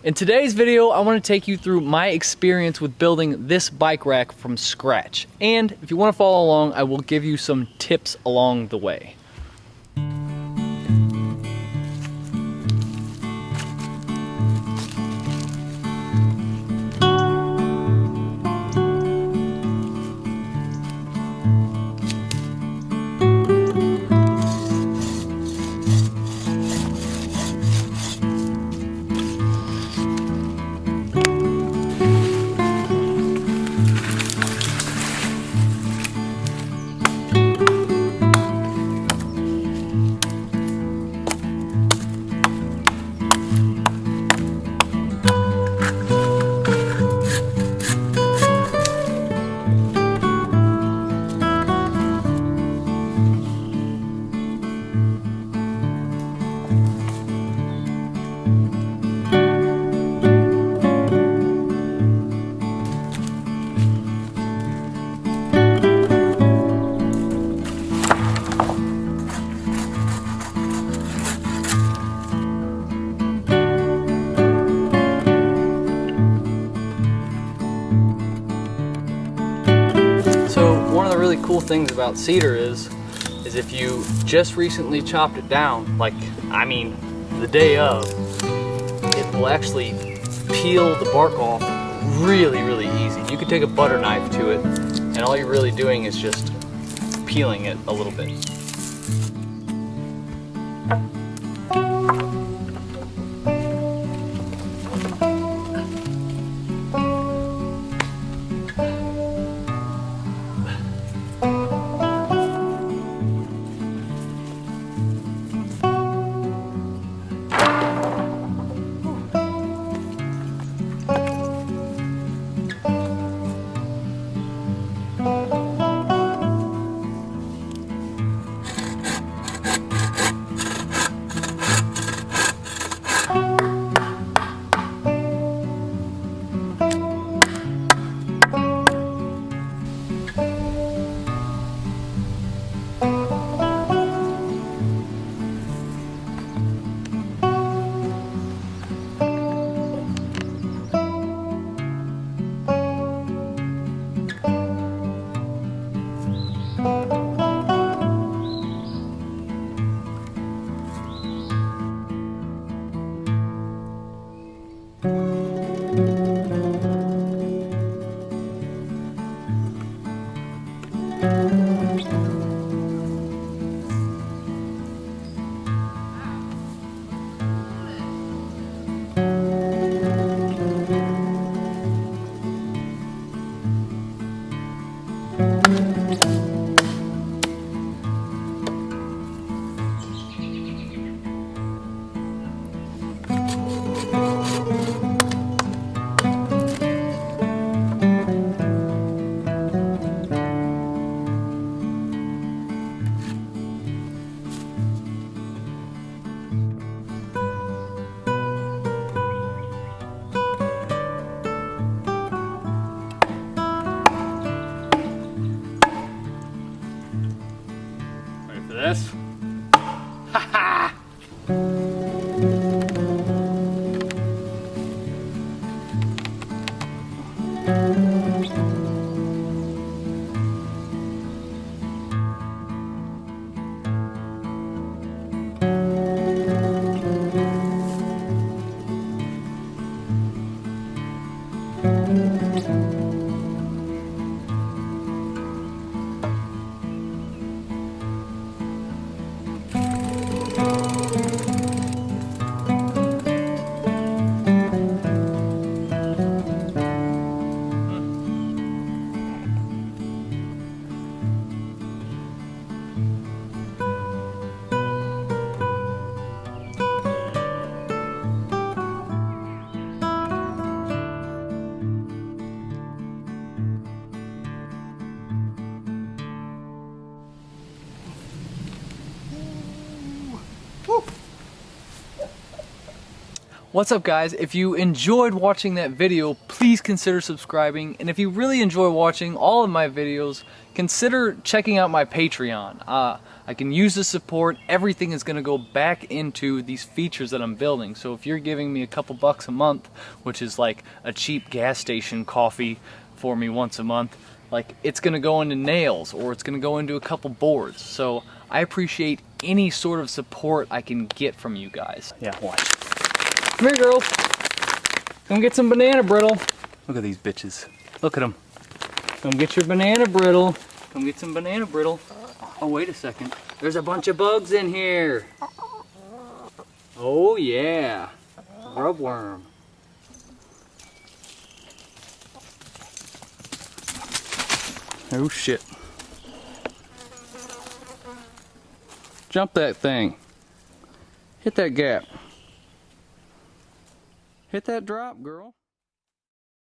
In today's video, I want to take you through my experience with building this bike rack from scratch. And if you want to follow along, I will give you some tips along the way. One of the really cool things about cedar is if you just recently chopped it down, the day of, it will actually peel the bark off really easy. You could take a butter knife to it, and all you're really doing is just peeling it a little bit. This. Ha ha! What's up guys? If you enjoyed watching that video, please consider subscribing, and if you really enjoy watching all of my videos, consider checking out my Patreon. I can use the support. Everything is going to go back into these features that I'm building. So if you're giving me a couple bucks a month, which is like a cheap gas station coffee for me once a month, like it's going to go into nails or it's going to go into a couple boards. So I appreciate any sort of support I can get from you guys. Yeah, watch. Come here, girl. Come get some banana brittle. Look at these bitches. Look at them. Come get your banana brittle. Come get some banana brittle. Oh, wait a second. There's a bunch of bugs in here. Oh, yeah. Grubworm. Oh, shit. Jump that thing. Hit that gap. Hit that drop, girl.